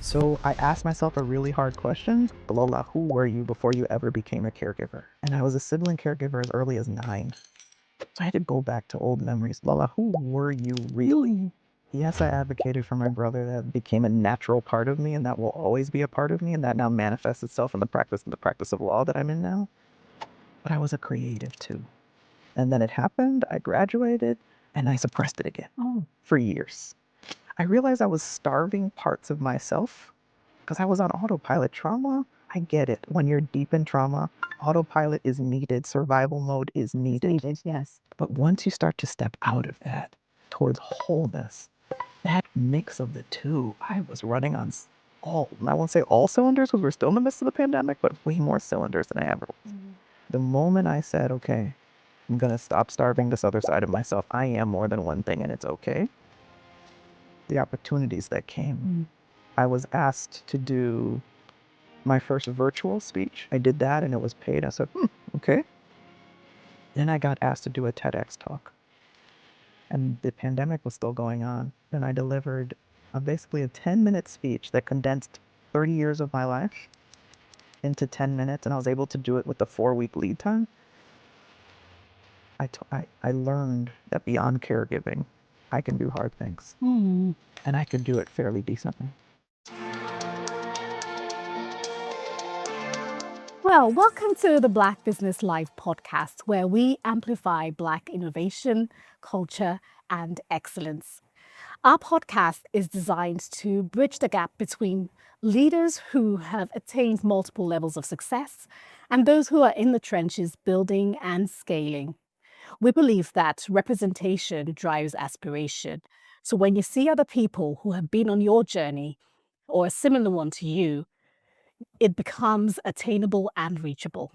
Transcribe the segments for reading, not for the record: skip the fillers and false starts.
So I asked myself a really hard question. Lola, who were you before you ever became a caregiver? And I was a sibling caregiver as early as 9. So I had to go back to old memories. Lola, who were you really? Yes, I advocated for my brother. That became a natural part of me, and that will always be a part of me, and that now manifests itself in the practice of law that I'm in now. But I was a creative too. And then it happened, I graduated, and I suppressed it again for years. I realized I was starving parts of myself because I was on autopilot. Trauma, I get it. When you're deep in trauma, autopilot is needed, survival mode is needed. Yes. But once you start to step out of that towards wholeness, that mix of the two, I was running on I won't say all cylinders because we're still in the midst of the pandemic, but way more cylinders than I ever was. The moment I said, okay, I'm going to stop starving this other side of myself, I am more than one thing and it's okay, the opportunities that came. I was asked to do my first virtual speech. I did that and it was paid. I said, okay. Then I got asked to do a TEDx talk. And the pandemic was still going on. And I delivered basically a 10-minute speech that condensed 30 years of my life into 10 minutes. And I was able to do it with a 4-week lead time. I learned that beyond caregiving, I can do hard things. And I could do it fairly decently. Well, welcome to the Black Business Live podcast, where we amplify Black innovation, culture, and excellence. Our podcast is designed to bridge the gap between leaders who have attained multiple levels of success and those who are in the trenches building and scaling. We believe that representation drives aspiration. So when you see other people who have been on your journey or a similar one to you, it becomes attainable and reachable.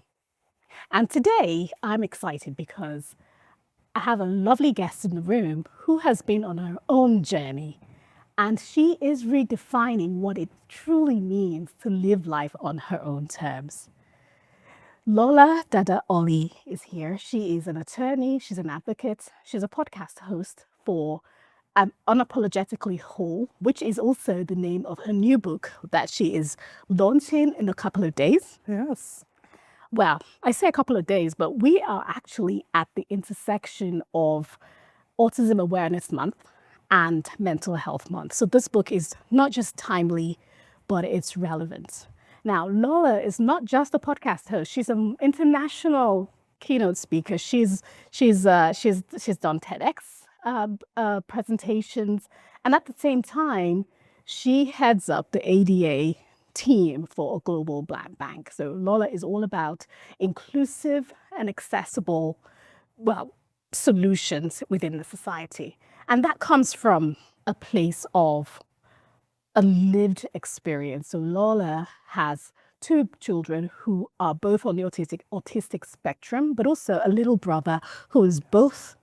And today I'm excited because I have a lovely guest in the room who has been on her own journey, and she is redefining what it truly means to live life on her own terms. Lola Dada-Olley is here. She is an attorney, she's an advocate, she's a podcast host for Unapologetically Whole, which is also the name of her new book that she is launching in a couple of days. Yes. Well, I say a couple of days, but we are actually at the intersection of Autism Awareness Month and Mental Health Month. So this book is not just timely, but it's relevant. Now, Lola is not just a podcast host; she's an international keynote speaker. She's done TEDx presentations, and at the same time, she heads up the ADA team for a global Black bank. So Lola is all about inclusive and accessible, solutions within the society. And that comes from a place of a lived experience. So Lola has 2 children who are both on the autistic spectrum, but also a little brother who is both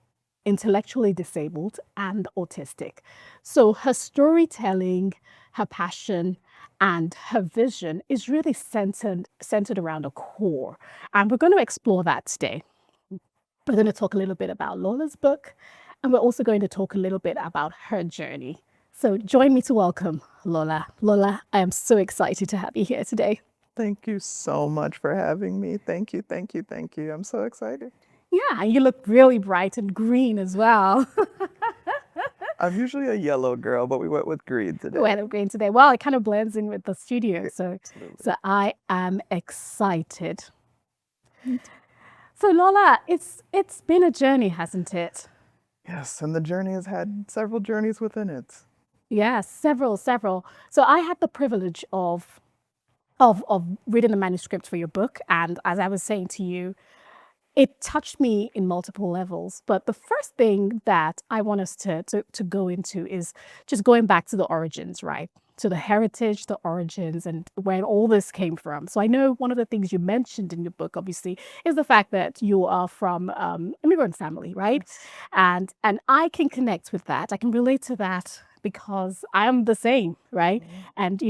intellectually disabled and autistic. So her storytelling, her passion, and her vision is really centered around a core. And we're going to explore that today. We're going to talk a little bit about Lola's book, and we're also going to talk a little bit about her journey. So join me to welcome Lola. Lola, I am so excited to have you here today. Thank you so much for having me. Thank you, thank you, thank you. I'm so excited. Yeah, and you look really bright and green as well. I'm usually a yellow girl, but we went with green today. We went with green today. Well, it kind of blends in with the studio. So I am excited. So Lola, it's been a journey, hasn't it? Yes, and the journey has had several journeys within it. Yes, several. So I had the privilege of reading the manuscript for your book, and as I was saying to you, it touched me in multiple levels. But the first thing that I want us to go into is just going back to the origins, right? To the heritage, the origins, and where all this came from. So I know one of the things you mentioned in your book, obviously, is the fact that you are from immigrant family, right? And I can connect with that. I can relate to that because I am the same, right? And,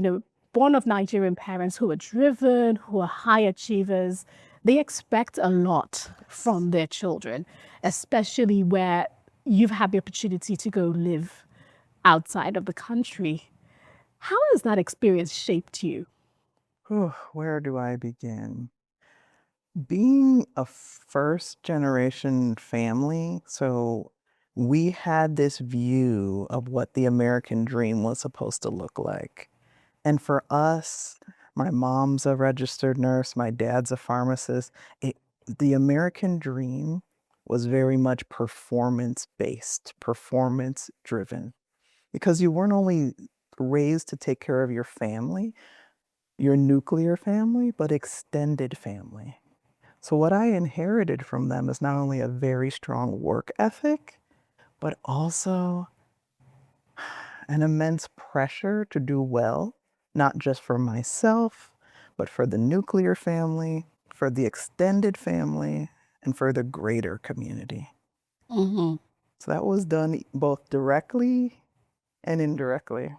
born of Nigerian parents who are driven, who are high achievers, they expect a lot from their children, especially where you've had the opportunity to go live outside of the country. How has that experience shaped you? Where do I begin? Being a first generation family, so we had this view of what the American dream was supposed to look like. And for us, my mom's a registered nurse, my dad's a pharmacist. The American dream was very much performance based, performance driven, because you weren't only raised to take care of your family, your nuclear family, but extended family. So, what I inherited from them is not only a very strong work ethic, but also an immense pressure to do well, not just for myself, but for the nuclear family, for the extended family, and for the greater community. Hmm. So that was done both directly and indirectly.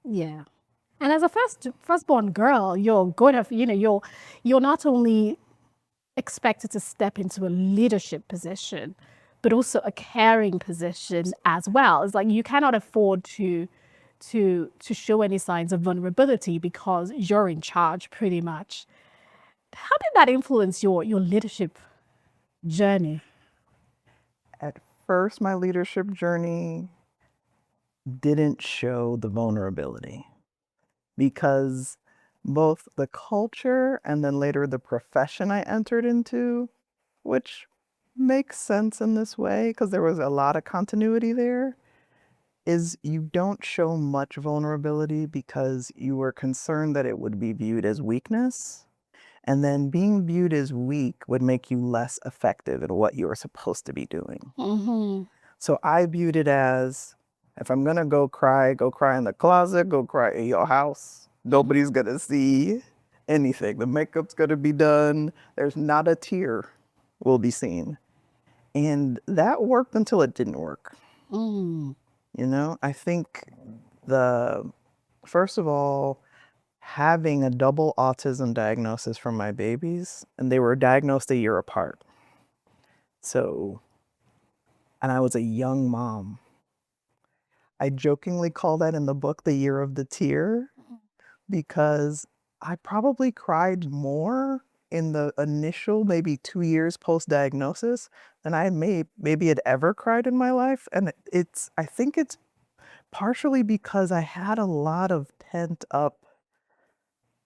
Yeah. And as a firstborn girl, you're going to, you're not only expected to step into a leadership position, but also a caring position as well. It's like you cannot afford to show any signs of vulnerability because you're in charge pretty much. How did that influence your leadership journey? At first, my leadership journey didn't show the vulnerability because both the culture and then later the profession I entered into, which makes sense in this way because there was a lot of continuity there, is you don't show much vulnerability because you were concerned that it would be viewed as weakness. And then being viewed as weak would make you less effective at what you were supposed to be doing. Mm-hmm. So I viewed it as if I'm gonna go cry in the closet, go cry in your house. Nobody's gonna see anything. The makeup's gonna be done. There's not a tear will be seen. And that worked until it didn't work. Mm. I think the first of all, having a double autism diagnosis from my babies, and they were diagnosed a year apart. So, and I was a young mom. I jokingly call that in the book the year of the tear because I probably cried more in the initial maybe 2 years post diagnosis than I maybe had ever cried in my life. And I think it's partially because I had a lot of pent up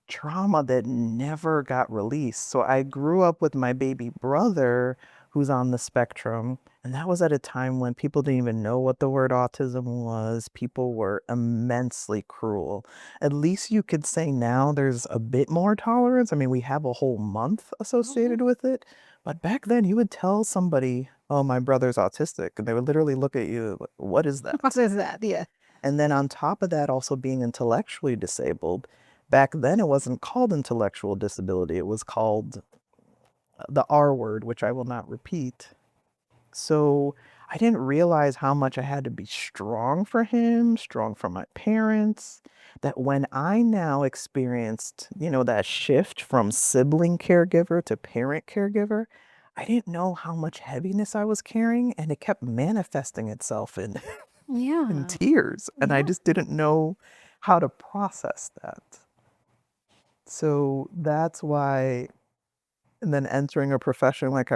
trauma that never got released. So I grew up with my baby brother who's on the spectrum. And that was at a time when people didn't even know what the word autism was. People were immensely cruel. At least you could say now there's a bit more tolerance. I mean, we have a whole month associated with it. But back then, you would tell somebody, oh, my brother's autistic. And they would literally look at you like, what is that? What is that? Yeah. And then on top of that, also being intellectually disabled. Back then, it wasn't called intellectual disability. It was called the R word, which I will not repeat. So I didn't realize how much I had to be strong for him, strong for my parents, that when I now experienced, that shift from sibling caregiver to parent caregiver, I didn't know how much heaviness I was carrying, and it kept manifesting itself in Yeah. tears, and I Yeah. just didn't know how to process that. So that's why, and then entering a profession like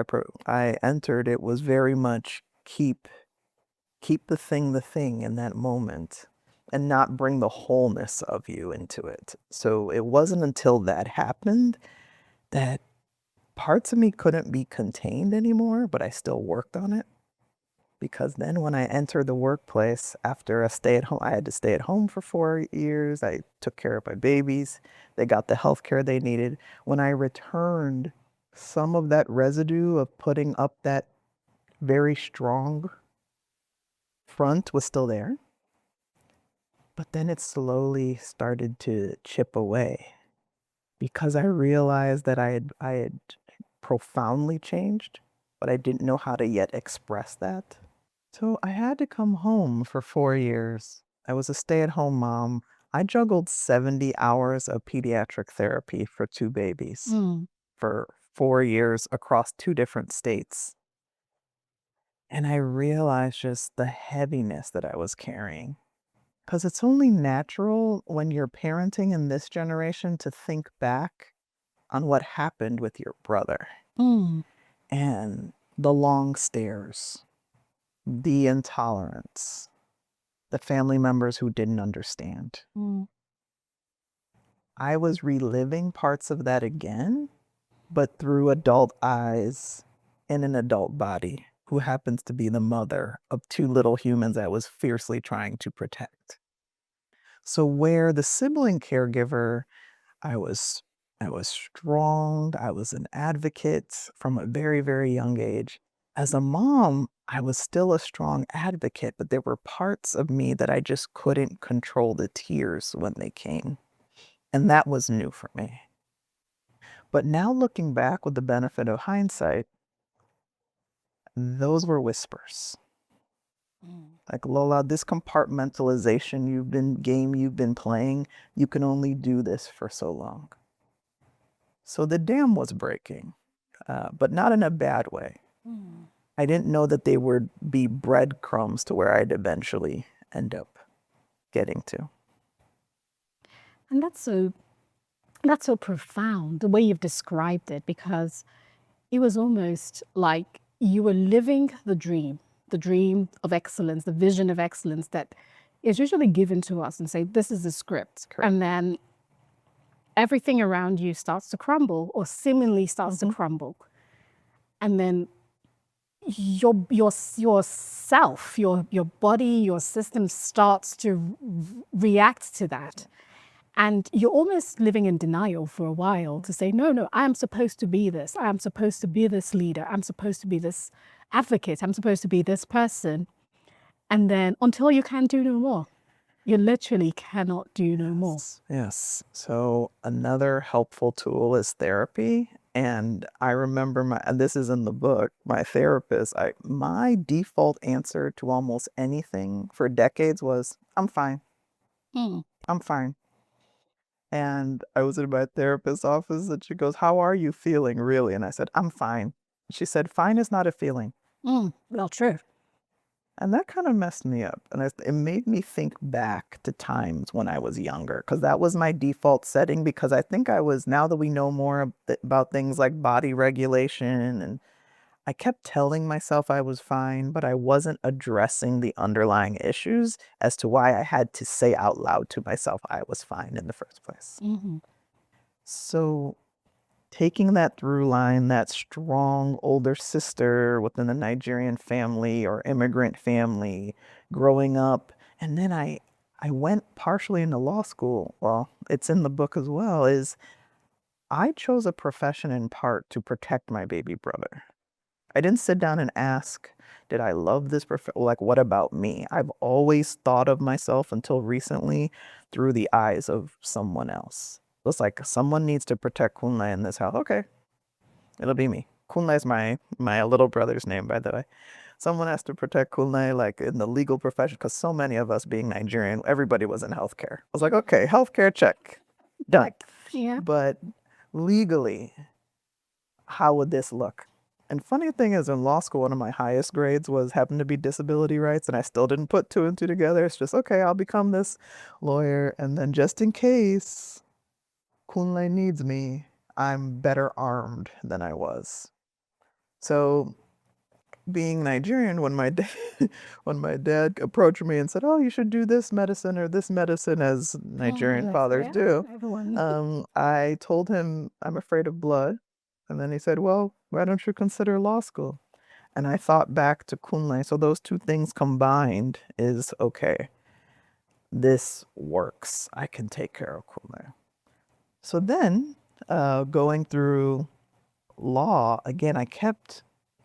I entered, it was very much keep the thing in that moment and not bring the wholeness of you into it. So it wasn't until that happened that parts of me couldn't be contained anymore, but I still worked on it. Because then when I entered the workplace after I had to stay at home for 4 years. I took care of my babies. They got the health care they needed. When I returned, some of that residue of putting up that very strong front was still there. But then it slowly started to chip away because I realized that I had profoundly changed, but I didn't know how to yet express that. So I had to come home for 4 years. I was a stay-at-home mom. I juggled 70 hours of pediatric therapy for two babies Mm. for 4 years across two different states. And I realized just the heaviness that I was carrying. Because it's only natural when you're parenting in this generation to think back on what happened with your brother and the long stares, the intolerance, the family members who didn't understand. I was reliving parts of that again, but through adult eyes in an adult body who happens to be the mother of two little humans I was fiercely trying to protect. So where the sibling caregiver, I was I was strong, I was an advocate from a very, very young age. As a mom, I was still a strong advocate, but there were parts of me that I just couldn't control the tears when they came. And that was new for me. But now looking back with the benefit of hindsight, those were whispers. Like, Lola, this compartmentalization you've been playing, you can only do this for so long. So the dam was breaking, but not in a bad way. I didn't know that they would be breadcrumbs to where I'd eventually end up getting to. And that's so profound, the way you've described it, because it was almost like you were living the dream of excellence, the vision of excellence that is usually given to us and say, this is the script. Correct. And then everything around you starts to crumble or seemingly starts to crumble. And then yourself, your body, your system starts to react to that. And you're almost living in denial for a while to say, no, I am supposed to be this. I am supposed to be this leader. I'm supposed to be this advocate. I'm supposed to be this person. And then until you can do no more, you literally cannot do no more. Yes. So another helpful tool is therapy. And I remember and this is in the book, my therapist, my default answer to almost anything for decades was, I'm fine. I'm fine. And I was in my therapist's office and she goes, how are you feeling really? And I said, I'm fine. She said, fine is not a feeling. Well, true. And that kind of messed me up. And it made me think back to times when I was younger, because that was my default setting. Because I think now that we know more about things like body regulation, and I kept telling myself I was fine, but I wasn't addressing the underlying issues as to why I had to say out loud to myself I was fine in the first place. So taking that through line, that strong older sister within a Nigerian family or immigrant family, growing up, and then I went partially into law school. Well, it's in the book as well, is I chose a profession in part to protect my baby brother. I didn't sit down and ask, did I love this profession? Like, what about me? I've always thought of myself until recently through the eyes of someone else. It's like, someone needs to protect Kunle in this house. Okay, it'll be me. Kunle is my little brother's name, by the way. Someone has to protect Kunle, like in the legal profession, because so many of us being Nigerian, everybody was in healthcare. I was like, okay, healthcare check, done. Yeah. But legally, how would this look? And funny thing is, in law school, one of my highest grades happened to be disability rights, and I still didn't put two and two together. It's just, okay, I'll become this lawyer, and then just in case Kunle needs me, I'm better armed than I was. So being Nigerian, when my dad approached me and said, oh, you should do this medicine or this medicine, as Nigerian fathers do, I told him I'm afraid of blood. And then he said, well, why don't you consider law school? And I thought back to Kunle. So those two things combined is, okay, this works. I can take care of Kunle. So then, going through law, again, I kept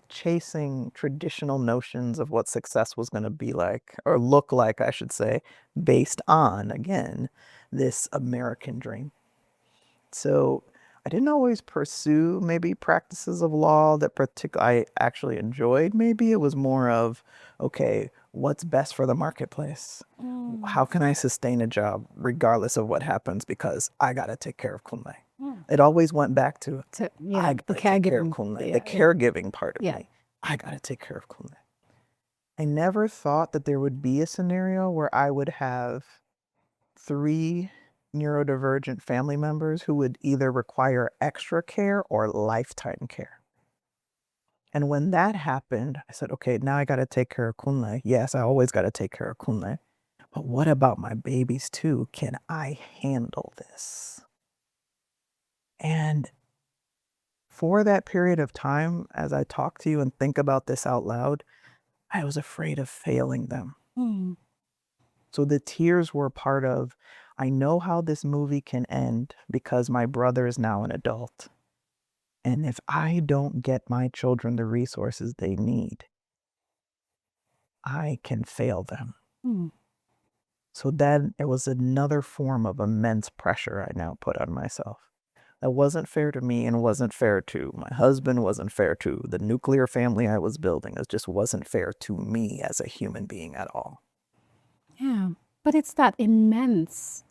chasing traditional notions of what success was going to be like, or look like, I should say, based on, again, this American dream. So I didn't always pursue maybe practices of law that I actually enjoyed. Maybe it was more of, okay, what's best for the marketplace? How can I sustain a job regardless of what happens, because I got to take care of Kunle. It always went back to the caregiving, the caregiving part of me. I got to take care of Kunle. I never thought that there would be a scenario where I would have 3 neurodivergent family members who would either require extra care or lifetime care. And when that happened, I said, okay, now I got to take care of Kunle. Yes, I always got to take care of Kunle. But what about my babies too? Can I handle this? And for that period of time, as I talk to you and think about this out loud, I was afraid of failing them. Mm. So the tears were part of, I know how this movie can end because my brother is now an adult. And if I don't get my children the resources they need, I can fail them. Mm. So then it was another form of immense pressure I now put on myself. That wasn't fair to me and wasn't fair to my husband, wasn't fair to the nuclear family I was building. It just wasn't fair to me as a human being at all. Yeah. But it's that immense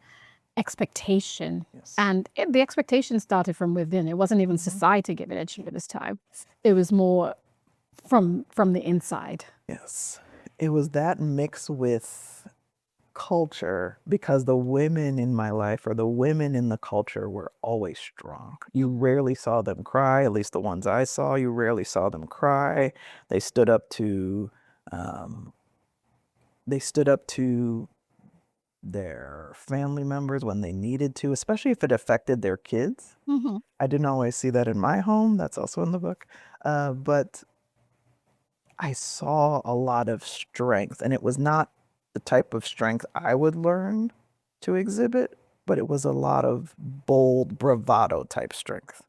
expectation. Yes. And the expectation started from within. It wasn't even society giving it to you this time. It was more from the inside. Yes. It was that mix with culture, because the women in my life or the women in the culture were always strong. You rarely saw them cry, at least the ones I saw, you rarely saw them cry. They stood up to their family members when they needed to, especially if it affected their kids. Mm-hmm. I didn't always see that in my home. That's also in the book. But I saw a lot of strength, and it was not the type of strength I would learn to exhibit, but it was a lot of bold bravado type strength.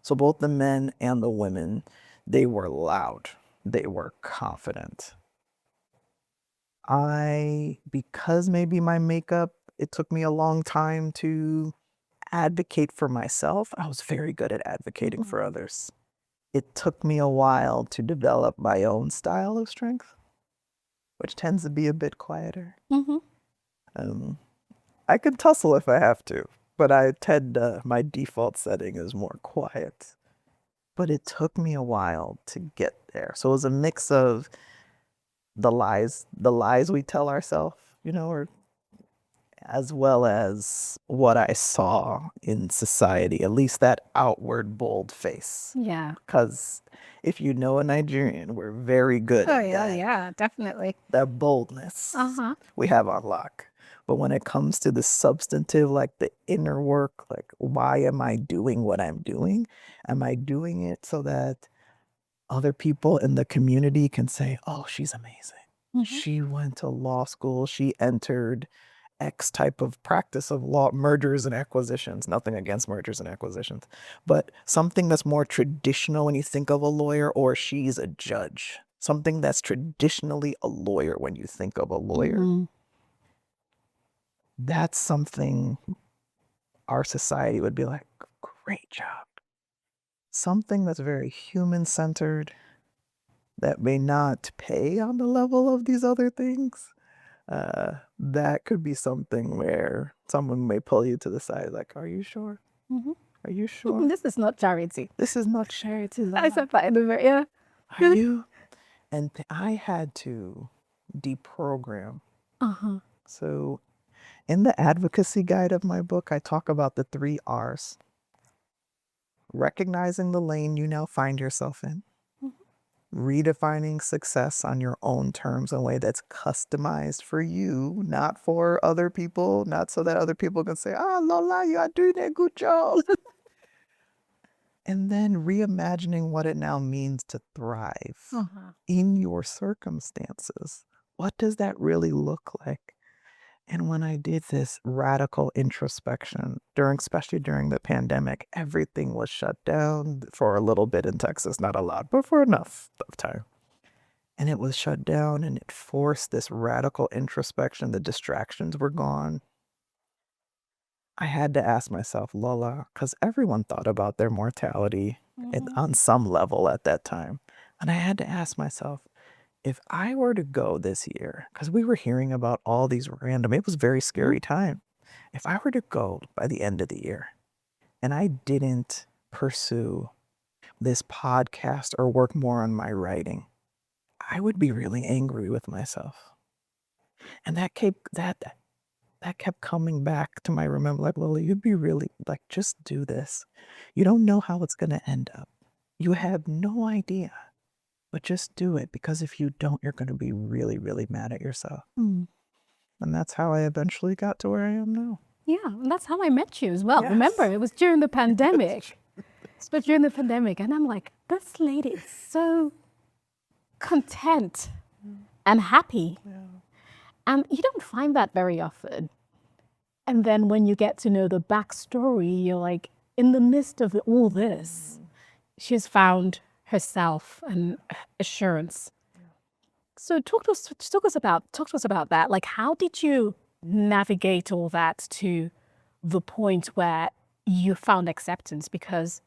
So both the men and the women, they were loud. They were confident. Because maybe my makeup, it took me a long time to advocate for myself. I was very good at advocating for others. It took me a while to develop my own style of strength, which tends to be a bit quieter. Mm-hmm. I could tussle if I have to, but my default setting is more quiet. But it took me a while to get there. So it was a mix of the lies we tell ourselves, or as well as what I saw in society, at least that outward bold face. Yeah. Because if you know a Nigerian, we're very good Oh at yeah, that. yeah, definitely. That boldness Uh-huh. we have on lock. But when it comes to the substantive, like the inner work, like why am I doing what I'm doing? Am I doing it so that other people in the community can say, oh, she's amazing. Mm-hmm. She went to law school. She entered X type of practice of law, mergers and acquisitions. Nothing against mergers and acquisitions, but something that's more traditional when you think of a lawyer, or she's a judge. Something that's traditionally a lawyer when you think of a lawyer. Mm-hmm. That's something our society would be like, great job. Something that's very human-centered, that may not pay on the level of these other things. That could be something where someone may pull you to the side, like, are you sure? Mm-hmm. Are you sure? This is not charity. This is not charity. I said that in the very, yeah. Are you? And I had to deprogram. Uh-huh. So in the advocacy guide of my book, I talk about the 3 R's. Recognizing the lane you now find yourself in. Redefining success on your own terms in a way that's customized for you, not for other people, not so that other people can say, Lola, you are doing a good job. And then reimagining what it now means to thrive in your circumstances. What does that really look like? And when I did this radical introspection, especially during the pandemic, everything was shut down for a little bit in Texas, not a lot, but for enough of time. And it was shut down, and it forced this radical introspection. The distractions were gone. I had to ask myself, Lola, because everyone thought about their mortality on some level at that time. And I had to ask myself, if I were to go this year, because we were hearing about all these it was a very scary time. If I were to go by the end of the year and I didn't pursue this podcast or work more on my writing, I would be really angry with myself. And that kept coming back to my remember, like, Lola, you'd be really like, just do this. You don't know how it's gonna end up. You have no idea. But just do it, because if you don't, you're gonna be really, really mad at yourself. Mm. And that's how I eventually got to where I am now. Yeah, and that's how I met you as well. Yes. Remember, it was during the pandemic. But during the pandemic, and I'm like, this lady is so content and happy. Yeah. And you don't find that very often. And then when you get to know the backstory, you're like, in the midst of all this, she's found herself and assurance. So talk to us about that. Like, how did you navigate all that to the point where you found acceptance? Because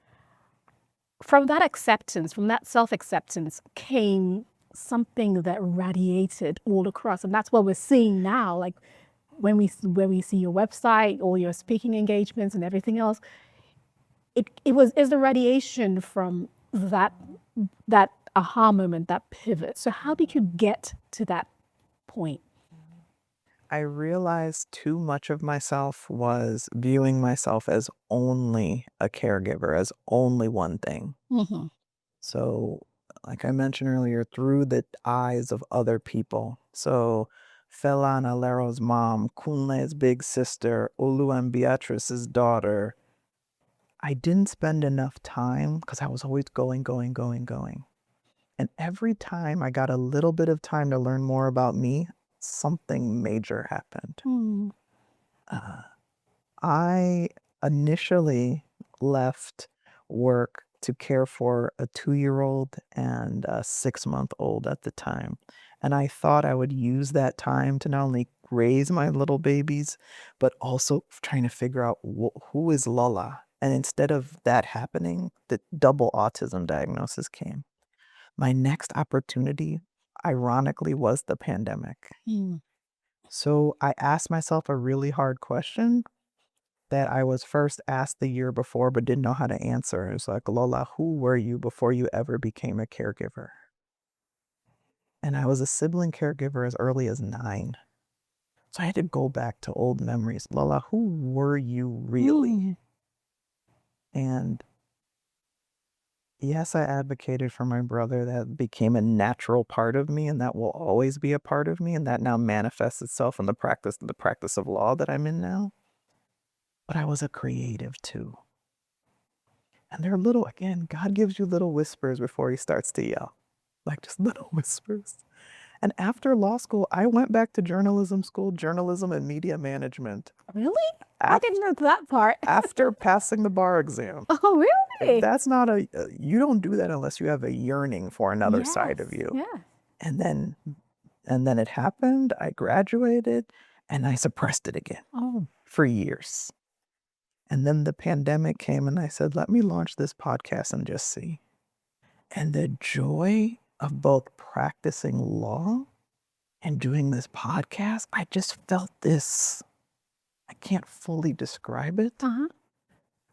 from that acceptance, from that self-acceptance came something that radiated all across. And that's what we're seeing now. Like when we see your website, all your speaking engagements and everything else, is the radiation from that aha moment, that pivot. So how did you get to that point? I realized too much of myself was viewing myself as only a caregiver, as only one thing. Mm-hmm. So, like I mentioned earlier, through the eyes of other people. So, Felan Alero's mom, Kunle's big sister, Olu and Beatrice's daughter. I didn't spend enough time because I was always going. And every time I got a little bit of time to learn more about me, something major happened. Mm. I initially left work to care for a 2-year-old and a 6-month-old at the time. And I thought I would use that time to not only raise my little babies, but also trying to figure out who is Lola. And instead of that happening, the double autism diagnosis came. My next opportunity, ironically, was the pandemic. Mm. So I asked myself a really hard question that I was first asked the year before but didn't know how to answer. It was like, Lola, who were you before you ever became a caregiver? And I was a sibling caregiver as early as 9. So I had to go back to old memories. Lola, who were you really? Mm. And yes, I advocated for my brother. That became a natural part of me, and that will always be a part of me. And that now manifests itself in the practice of law that I'm in now. But I was a creative too. And they're little, again, God gives you little whispers before he starts to yell. Like just little whispers. And after law school, I went back to journalism school, journalism and media management. Really? I didn't know that part. After passing the bar exam. Oh, really? That's not you don't do that unless you have a yearning for another side of you. Yeah. And then it happened. I graduated and I suppressed it again. Oh. For years. And then the pandemic came and I said, let me launch this podcast and just see. And the joy of both practicing law and doing this podcast, I just felt this, I can't fully describe it. Uh-huh.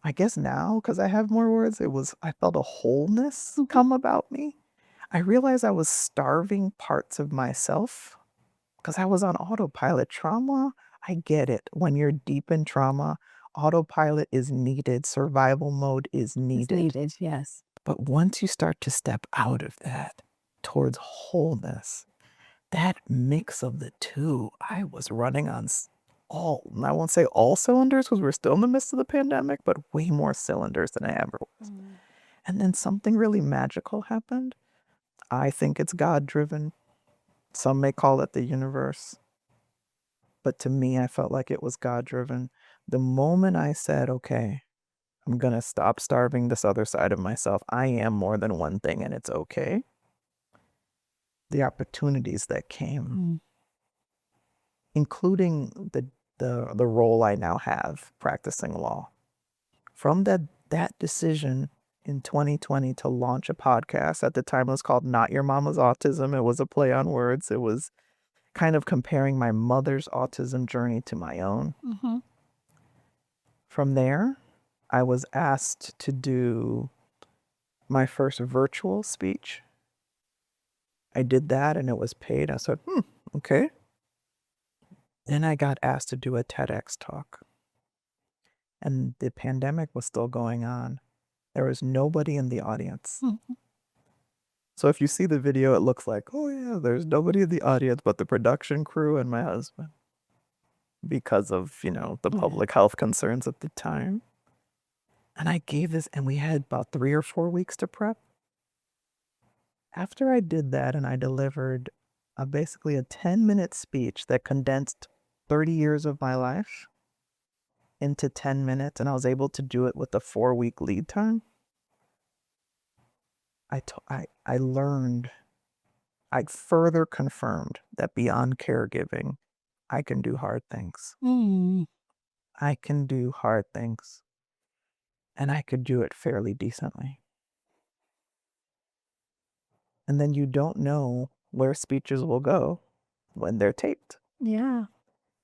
I guess now, because I have more words, I felt a wholeness come about me. I realized I was starving parts of myself because I was on autopilot. Trauma, I get it. When you're deep in trauma, autopilot is needed. Survival mode is needed. It's needed, yes. But once you start to step out of that towards wholeness, that mix of the two, I was running on I won't say all cylinders because we're still in the midst of the pandemic, but way more cylinders than I ever was. And then something really magical happened. I think it's God-driven. Some may call it the universe. But to me, I felt like it was God-driven. The moment I said, okay, I'm going to stop starving this other side of myself. I am more than one thing and it's okay. The opportunities that came, including the role I now have practicing law. From that decision in 2020 to launch a podcast, at the time it was called Not Your Mama's Autism. It was a play on words. It was kind of comparing my mother's autism journey to my own. Mm-hmm. From there, I was asked to do my first virtual speech I did that and it was paid. I said, okay. Then I got asked to do a TEDx talk. And the pandemic was still going on. There was nobody in the audience. So if you see the video, it looks like, oh yeah, there's nobody in the audience but the production crew and my husband. Because of, the public health concerns at the time. And I gave this, and we had about 3 or 4 weeks to prep. After I did that and I delivered basically a 10-minute speech that condensed 30 years of my life into 10 minutes, and I was able to do it with a 4-week lead time, I learned, I further confirmed that beyond caregiving, I can do hard things. I can do hard things. And I could do it fairly decently. And then you don't know where speeches will go when they're taped. Yeah.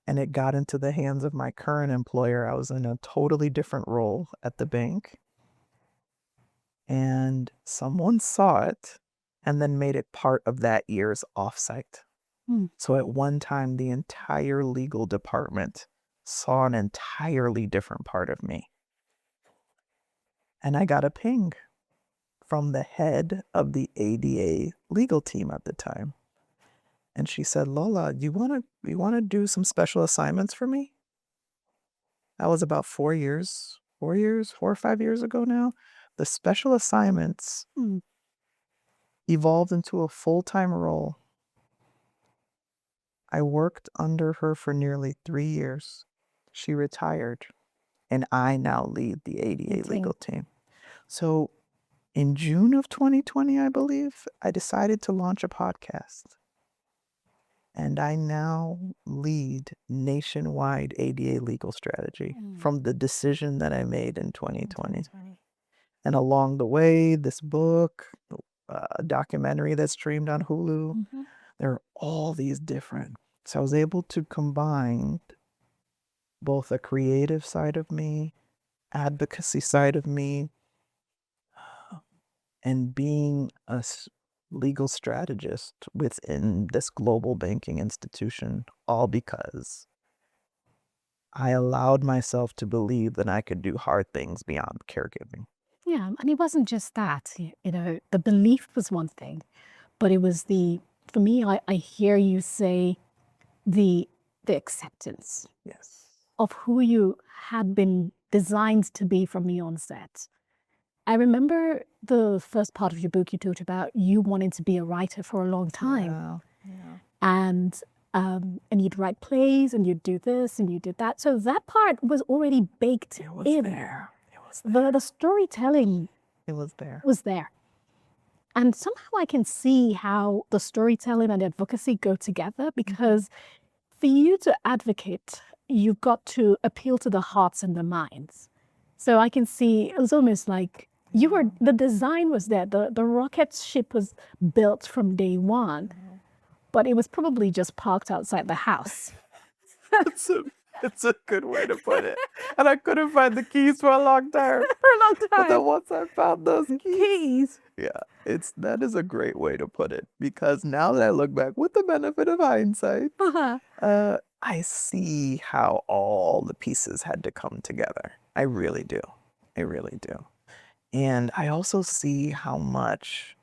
And it got into the hands of my current employer. I was in a totally different role at the bank. And someone saw it and then made it part of that year's offsite. So at one time, the entire legal department saw an entirely different part of me. And I got a ping from the head of the ADA legal team at the time. And she said, Lola, you want to do some special assignments for me? That was about 4 or 5 years ago now. The special assignments evolved into a full-time role. I worked under her for nearly 3 years. She retired, and I now lead the ADA legal team. So in June of 2020, I believe, I decided to launch a podcast. And I now lead nationwide ADA legal strategy from the decision that I made in 2020. And along the way, this book, a documentary that's streamed on Hulu, there are all these different. So I was able to combine both a creative side of me, advocacy side of me, and being a legal strategist within this global banking institution, all because I allowed myself to believe that I could do hard things beyond caregiving. Yeah, and it wasn't just that, the belief was one thing, but it was for me, I hear you say the acceptance of who you had been designed to be from the onset. I remember the first part of your book, you talked about you wanting to be a writer for a long time. And you'd write plays and you'd do this and you did that. So that part was already baked in. There. The storytelling was there. was there. And somehow I can see how the storytelling and advocacy go together, because for you to advocate, you've got to appeal to the hearts and the minds. So I can see it was almost like the design was there. The rocket ship was built from day one, but it was probably just parked outside the house. It's a good way to put it. And I couldn't find the keys for a long time. But then once I found those keys. Yeah, that is a great way to put it. Because now that I look back with the benefit of hindsight, I see how all the pieces had to come together. I really do. I really do. And I also see how much,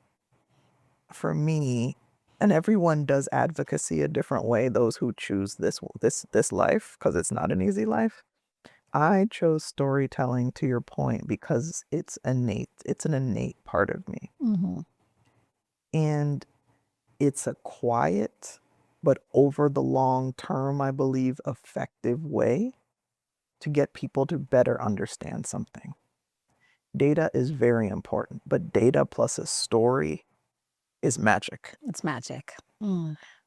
for me, and everyone does advocacy a different way, those who choose this life, because it's not an easy life. I chose storytelling, to your point, because it's innate. It's an innate part of me. And it's a quiet, but over the long term, I believe, effective way to get people to better understand something. Data is very important, but data plus a story is magic. It's magic.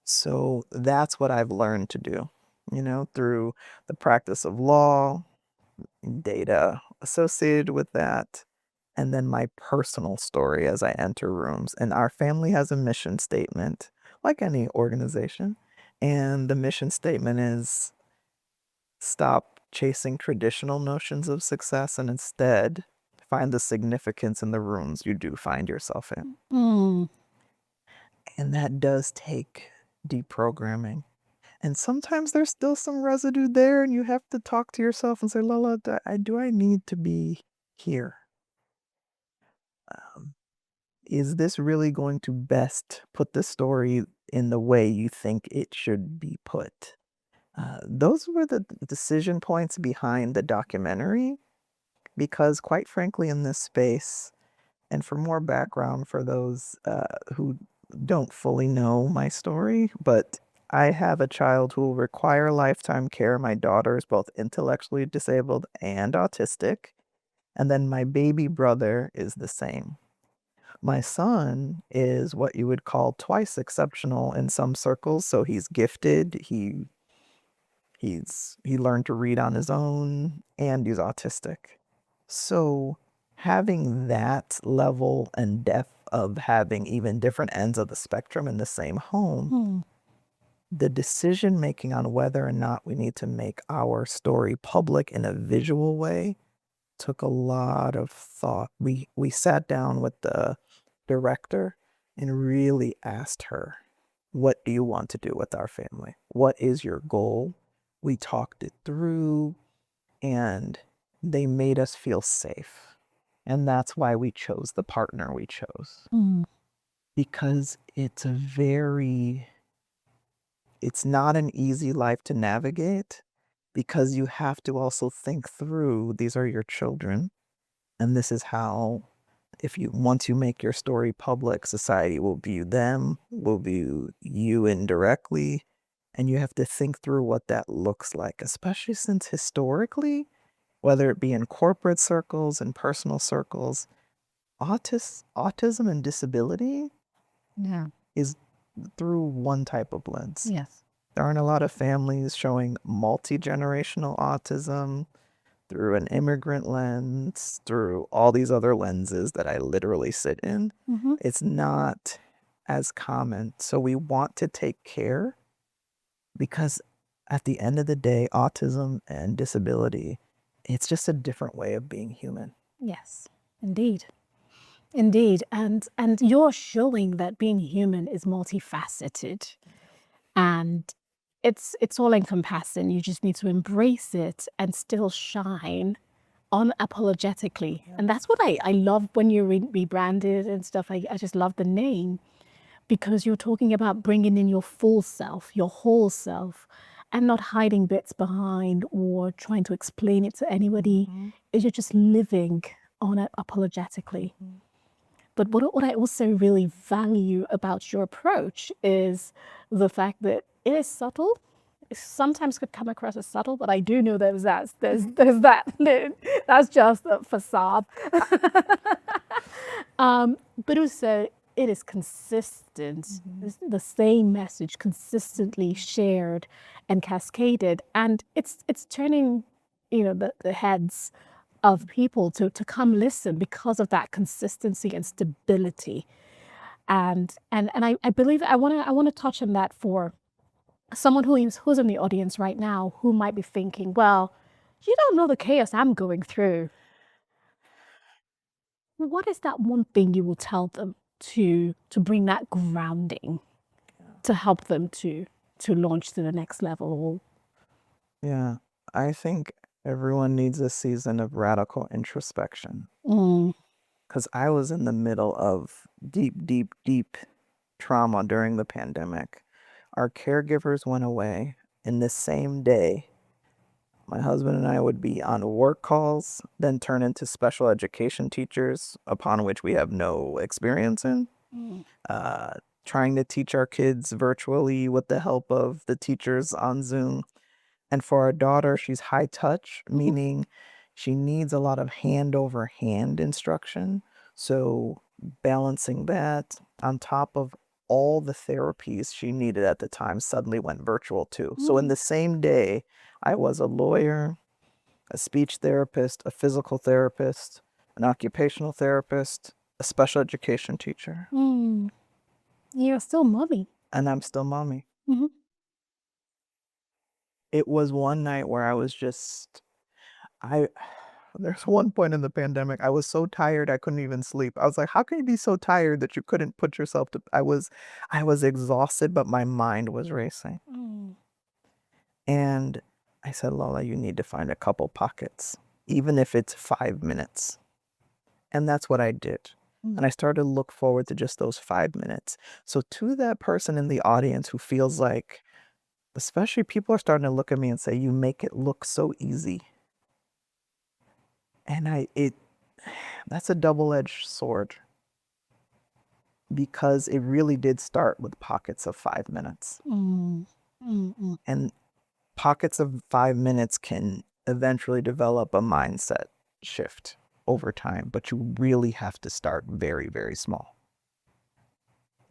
So that's what I've learned to do, through the practice of law, data associated with that, and then my personal story as I enter rooms. And our family has a mission statement, like any organization. And the mission statement is stop chasing traditional notions of success and instead find the significance in the rooms you do find yourself in. And that does take deprogramming. And sometimes there's still some residue there, and you have to talk to yourself and say, Lola, do I need to be here? Um, is this really going to best put the story in the way you think it should be put? Those were the decision points behind the documentary, because quite frankly, in this space, and for more background for those who don't fully know my story, but I have a child who will require lifetime care. My daughter is both intellectually disabled and autistic. And then my baby brother is the same. My son is what you would call twice exceptional in some circles. So he's gifted. He learned to read on his own, and he's autistic. So having that level and depth of having even different ends of the spectrum in the same home, the decision making on whether or not we need to make our story public in a visual way took a lot of thought. We sat down with the director and really asked her, what do you want to do with our family? What is your goal? We talked it through, and they made us feel safe. And that's why we chose the partner we chose. Because it's not an easy life to navigate, because you have to also think through, these are your children, and this is how, once you make your story public, society will view them, will view you indirectly, and you have to think through what that looks like, especially since historically, whether it be in corporate circles and personal circles, autism and disability is through one type of lens. Yes. There aren't a lot of families showing multi-generational autism through an immigrant lens, through all these other lenses that I literally sit in. It's not as common. So we want to take care, because at the end of the day, autism and disability, it's just a different way of being human. Yes, indeed. Indeed. And you're showing that being human is multifaceted, and it's all encompassing. You just need to embrace it and still shine unapologetically. And that's what I love when you rebranded and stuff. I just love the name, because you're talking about bringing in your full self, your whole self, and not hiding bits behind or trying to explain it to anybody. You're just living unapologetically. But what I also really value about your approach is the fact that it is subtle. It sometimes could come across as subtle, but I do know there's that. That's just a facade. But also, it is consistent. It's the same message consistently shared and cascaded, and it's turning, the heads of people to come listen because of that consistency and stability. And I believe I want to touch on that for someone who's in the audience right now, who might be thinking, well, you don't know the chaos I'm going through. What is that one thing you will tell them to bring that grounding to help them to launch to the next level? Yeah, I think everyone needs a season of radical introspection, because I was in the middle of deep trauma during the pandemic. Our caregivers went away. In the same day, my husband and I would be on work calls, then turn into special education teachers, upon which we have no experience in, trying to teach our kids virtually with the help of the teachers on Zoom. And for our daughter, she's high touch, meaning she needs a lot of hand over hand instruction. So balancing that on top of all the therapies she needed at the time suddenly went virtual too. So in the same day, I was a lawyer, a speech therapist, a physical therapist, an occupational therapist, a special education teacher. You're still mommy. And I'm still mommy. It was one night where I was just, There's one point in the pandemic, I was so tired I couldn't even sleep. I was like, "How can you be so tired that you couldn't put yourself to" I was exhausted, but my mind was racing. Mm. And I said, "Lola, you need to find a couple pockets, even if it's 5 minutes." And that's what I did. And I started to look forward to just those 5 minutes. So to that person in the audience who feels like, especially people are starting to look at me and say, "You make it look so easy." And that's a double-edged sword because it really did start with pockets of 5 minutes. Mm. Mm. Mm. And pockets of 5 minutes can eventually develop a mindset shift over time, but you really have to start very, very small.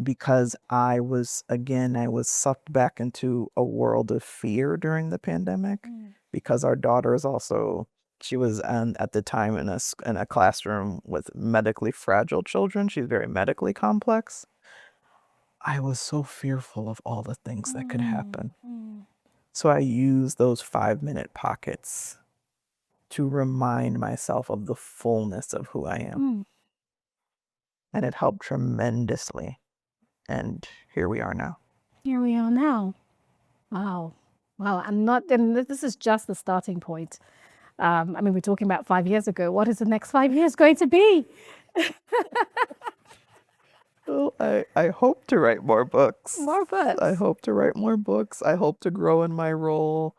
Because I was sucked back into a world of fear during the pandemic because our daughter is also, she was at the time in a classroom with medically fragile children. She's very medically complex. I was so fearful of all the things that could happen. So I used those 5-minute pockets to remind myself of the fullness of who I am. And it helped tremendously. And here we are now. Here we are now. Wow. Wow. And this is just the starting point. I mean, we're talking about 5 years ago. What is the next 5 years going to be? Well, I hope to write more books. More books. I hope to write more books. I hope to grow in my role.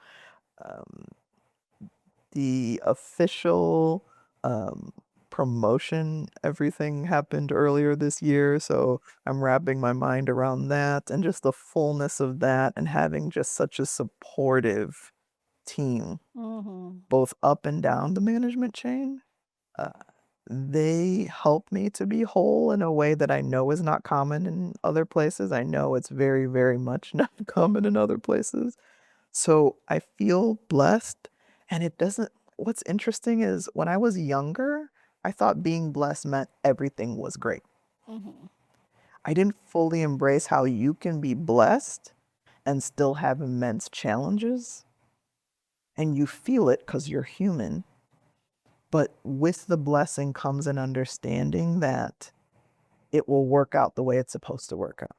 The official promotion, everything happened earlier this year, so I'm wrapping my mind around that and just the fullness of that and having just such a supportive team, both up and down the management chain. They help me to be whole in a way that I know is not common in other places. I know it's very, very much not common in other places. So I feel blessed, and what's interesting is when I was younger, I thought being blessed meant everything was great. I didn't fully embrace how you can be blessed and still have immense challenges. And you feel it because you're human. But with the blessing comes an understanding that it will work out the way it's supposed to work out.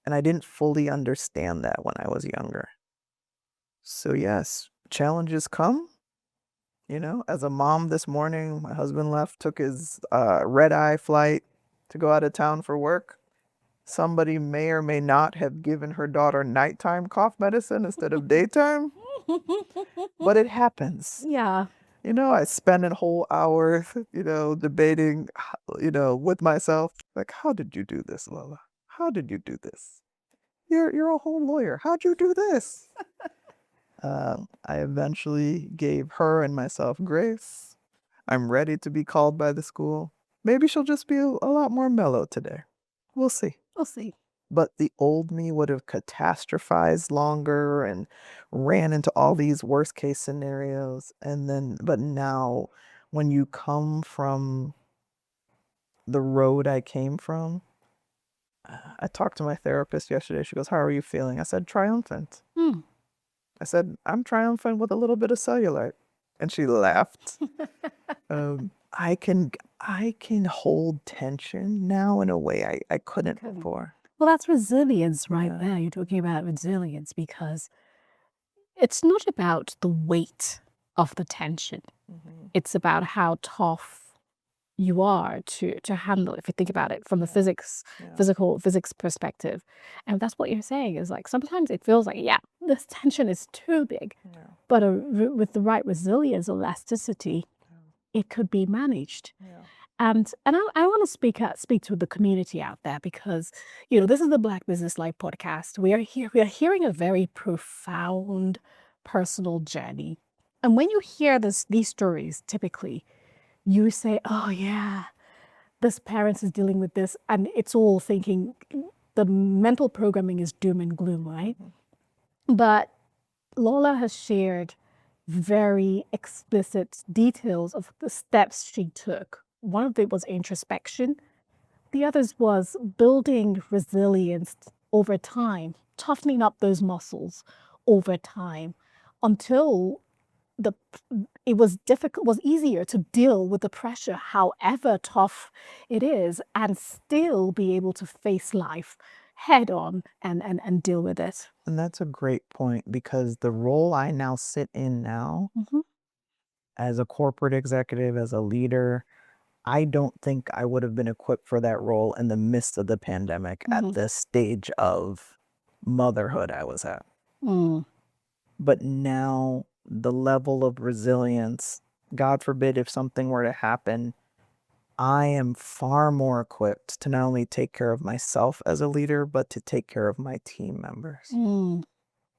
And I didn't fully understand that when I was younger. So yes, challenges come. You know, as a mom this morning, my husband left, took his red-eye flight to go out of town for work. Somebody may or may not have given her daughter nighttime cough medicine instead of daytime. But it happens. Yeah. You know, I spent a whole hour, debating, with myself. Like, how did you do this, Lola? How did you do this? You're a whole lawyer. How'd you do this? I eventually gave her and myself grace. I'm ready to be called by the school. Maybe she'll just be a lot more mellow today. We'll see. We'll see. But the old me would have catastrophized longer and ran into all these worst case scenarios. But now, when you come from the road I came from, I talked to my therapist yesterday. She goes, "How are you feeling?" I said, "Triumphant." I said, "I'm triumphant with a little bit of cellulite." And she laughed. I can hold tension now in a way I couldn't before. Well, that's resilience right there. You're talking about resilience because it's not about the weight of the tension. It's about how tough you are to handle, if you think about it from the physics perspective. And that's what you're saying is like sometimes it feels like, yeah, this tension is too big. But with the right resilience, elasticity, it could be managed. And I want to speak to the community out there because, this is the Black Business Life podcast. We are hearing a very profound personal journey. And when you hear these stories, typically, you say, oh yeah, this parent is dealing with this. And it's all thinking the mental programming is doom and gloom, right? But Lola has shared very explicit details of the steps she took. One of them was introspection. The others was building resilience over time, toughening up those muscles over time until it was difficult, was easier to deal with the pressure, however tough it is, and still be able to face life head on and deal with it. And that's a great point, because the role I now sit in now as a corporate executive, as a leader, I don't think I would have been equipped for that role in the midst of the pandemic at the stage of motherhood I was at. But now the level of resilience, God forbid if something were to happen, I am far more equipped to not only take care of myself as a leader, but to take care of my team members.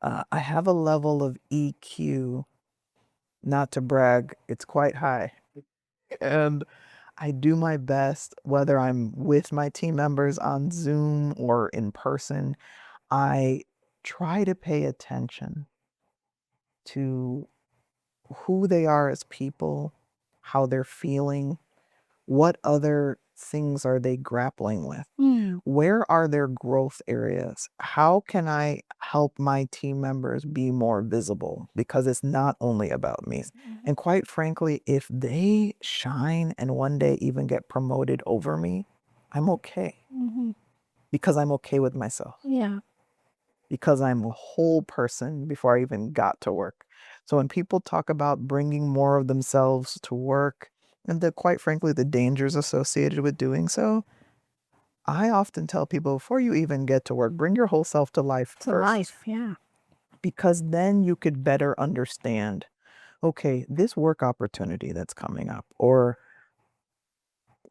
I have a level of EQ, not to brag, it's quite high. And I do my best, whether I'm with my team members on Zoom or in person, I try to pay attention to who they are as people, how they're feeling, what other things are they grappling with? Where are their growth areas? How can I help my team members be more visible? Because it's not only about me. And quite frankly, if they shine and one day even get promoted over me, I'm okay. Because I'm okay with myself. Yeah. Because I'm a whole person before I even got to work. So when people talk about bringing more of themselves to work, and quite frankly, the dangers associated with doing so, I often tell people, before you even get to work, bring your whole self to life To first. life, yeah. Because then you could better understand, okay, this work opportunity that's coming up, or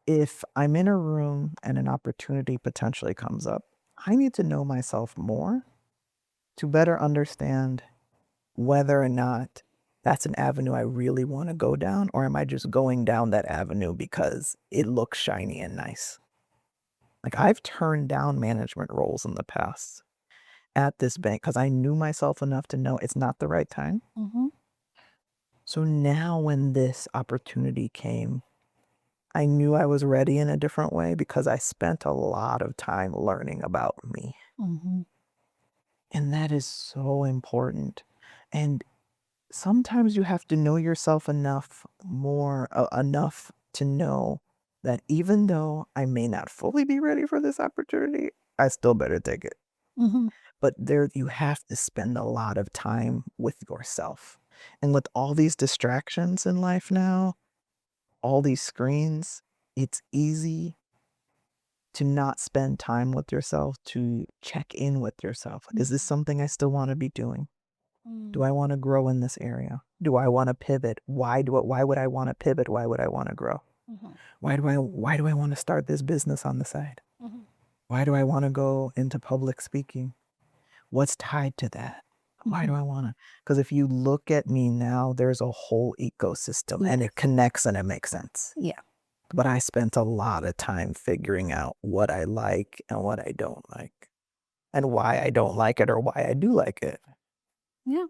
if I'm in a room and an opportunity potentially comes up, I need to know myself more to better understand whether or not that's an avenue I really want to go down, or am I just going down that avenue because it looks shiny and nice? Like, I've turned down management roles in the past at this bank because I knew myself enough to know it's not the right time. So now when this opportunity came, I knew I was ready in a different way because I spent a lot of time learning about me. And that is so important. And sometimes you have to know yourself enough enough to know that even though I may not fully be ready for this opportunity, I still better take it. But there, you have to spend a lot of time with yourself. And with all these distractions in life now, all these screens, it's easy to not spend time with yourself, to check in with yourself. Is this something I still want to be doing? Do I want to grow in this area? Do I want to pivot? Why would I want to pivot? Why would I want to grow? Why do I want to start this business on the side? Why do I want to go into public speaking? What's tied to that? Why do I want to? Because if you look at me now, there's a whole ecosystem and it connects and it makes sense. Yeah. But I spent a lot of time figuring out what I like and what I don't like, and why I don't like it or why I do like it. Yeah.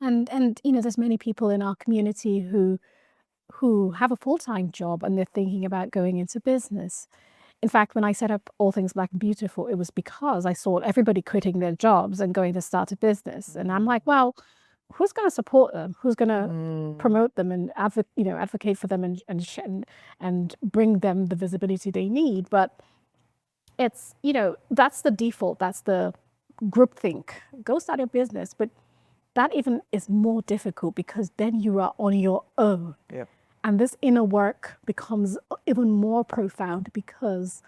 And you know, there's many people in our community who have a full-time job and they're thinking about going into business. In fact, when I set up All Things Black and Beautiful, it was because I saw everybody quitting their jobs and going to start a business. And I'm like, well, who's going to support them? Who's going to promote them and advocate for them and bring them the visibility they need? But it's, that's the default. That's the groupthink. Go start your business. But that even is more difficult because then you are on your own. Yeah. And this inner work becomes even more profound because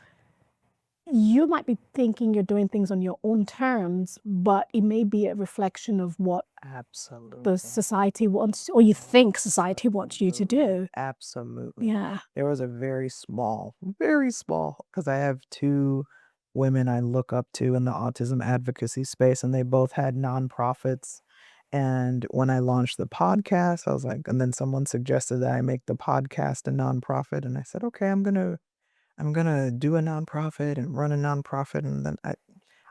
you might be thinking you're doing things on your own terms, but it may be a reflection of what Absolutely. the society wants, or you think society wants you to do. Absolutely. Yeah. There was a very small, because I have two women I look up to in the autism advocacy space, and they both had nonprofits. And when I launched the podcast, I was like, and then someone suggested that I make the podcast a nonprofit. And I said, okay, I'm gonna do a nonprofit and run a nonprofit. And then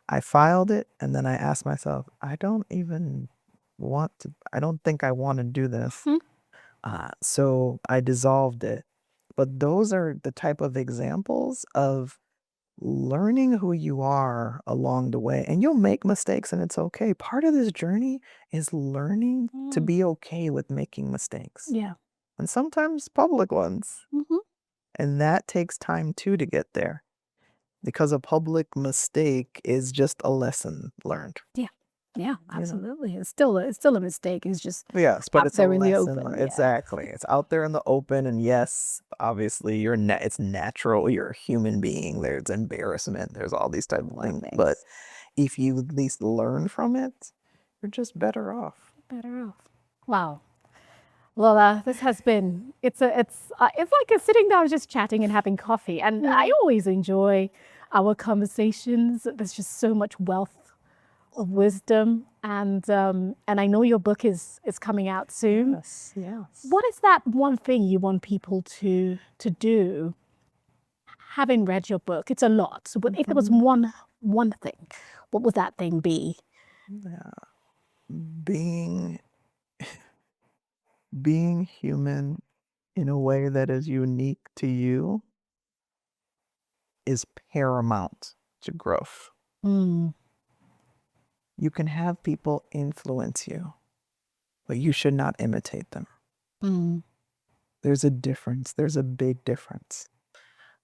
I filed it, and then I asked myself, I don't think I want to do this. So I dissolved it. But those are the type of examples of learning who you are along the way. And you'll make mistakes and it's okay. Part of this journey is learning to be okay with making mistakes. Yeah. And sometimes public ones. Mm-hmm. And that takes time too to get there. Because a public mistake is just a lesson learned. Yeah. Yeah, You know? absolutely. It's still a mistake. It's just Yes, but out it's a there in the lesson. open. Exactly. It's out there in the open, and yes, obviously, it's natural. You're a human being. There's embarrassment. There's all these type of things. But if you at least learn from it, you're just better off. Better off. Wow. Lola, this has been, it's like a sitting down just chatting and having coffee. And I always enjoy our conversations. There's just so much wealth of wisdom. And I know your book is coming out soon. Yes, yes. What is that one thing you want people to do? Having read your book, it's a lot. So but if there was one thing, what would that thing be? Yeah. Being human in a way that is unique to you is paramount to growth. Mm. You can have people influence you, but you should not imitate them. Mm. There's a difference. There's a big difference.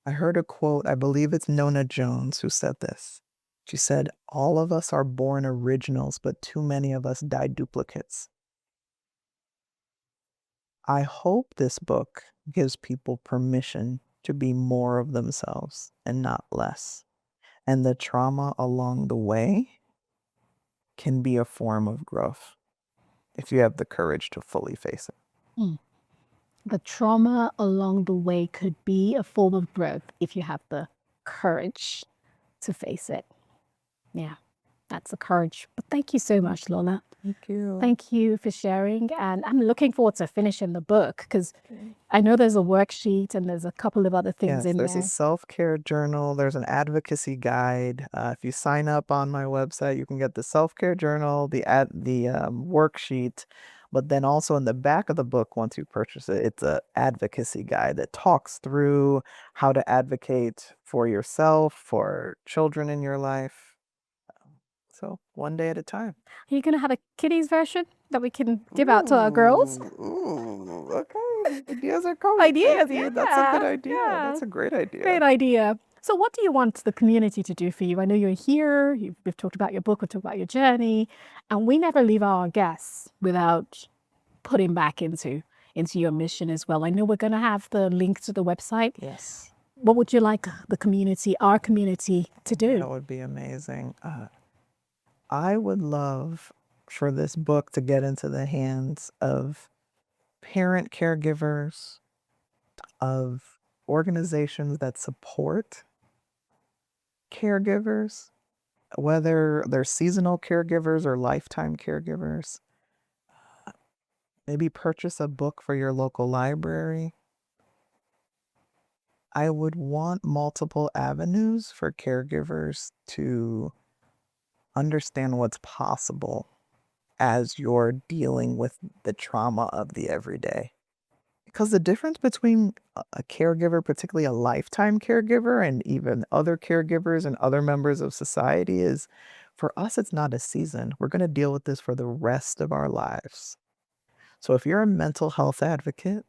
I heard a quote, I believe it's Nona Jones who said this. She said, "All of us are born originals, but too many of us die duplicates." I hope this book gives people permission to be more of themselves and not less. And the trauma along the way can be a form of growth if you have the courage to fully face it. Mm. The trauma along the way could be a form of growth if you have the courage to face it. Yeah, that's the courage. But thank you so much, Lola. Thank you. Thank you for sharing. And I'm looking forward to finishing the book because I know there's a worksheet and there's a couple of other things in There's there. a self-care journal. There's an advocacy guide. If you sign up on my website, you can get the self-care journal, the worksheet, but then also in the back of the book, once you purchase it, it's an advocacy guide that talks through how to advocate for yourself, for children in your life. So one day at a time. Are you going to have a kiddies version that we can give out to our girls? Ooh, okay. Ideas are coming. Ideas, Thank you. That's a good idea. yeah. That's a great idea. Great idea. So what do you want the community to do for you? I know you're here, we've talked about your book, we've talked about your journey, and we never leave our guests without putting back into your mission as well. I know we're going to have the link to the website. Yes. What would you like the community, our community, to do? That would be amazing. I would love for this book to get into the hands of parent caregivers, of organizations that support caregivers, whether they're seasonal caregivers or lifetime caregivers. Maybe purchase a book for your local library. I would want multiple avenues for caregivers to understand what's possible as you're dealing with the trauma of the everyday. Because the difference between a caregiver, particularly a lifetime caregiver, and even other caregivers and other members of society is, for us, it's not a season. We're going to deal with this for the rest of our lives. So if you're a mental health advocate,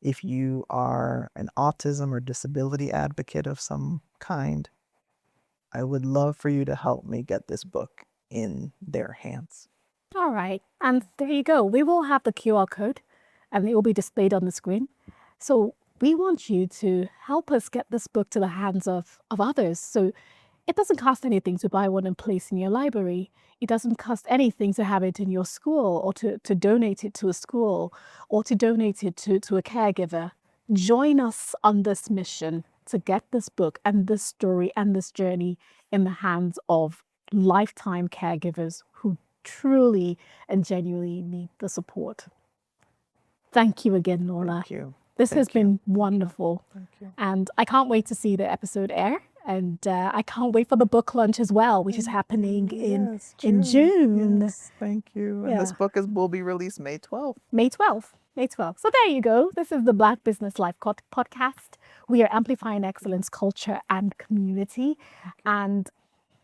if you are an autism or disability advocate of some kind, I would love for you to help me get this book in their hands. All right. And there you go. We will have the QR code and it will be displayed on the screen. So we want you to help us get this book to the hands of others. So it doesn't cost anything to buy one and place in your library. It doesn't cost anything to have it in your school or to donate it to a school or to donate it to a caregiver. Join us on this mission to get this book and this story and this journey in the hands of lifetime caregivers who truly and genuinely need the support. Thank you again, Lola. Thank you. This has been wonderful. Thank you. And I can't wait to see the episode air. And I can't wait for the book launch as well, which is happening in June. Yes, thank you. And this book will be released May 12th. May 12th. May 12th. So there you go. This is the Black Business Life podcast, We are amplifying excellence, culture, and community. And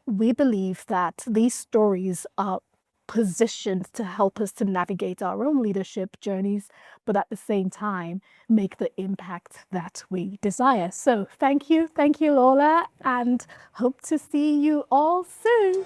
we believe that these stories are positioned to help us to navigate our own leadership journeys, but at the same time, make the impact that we desire. So thank you, Lola, and hope to see you all soon.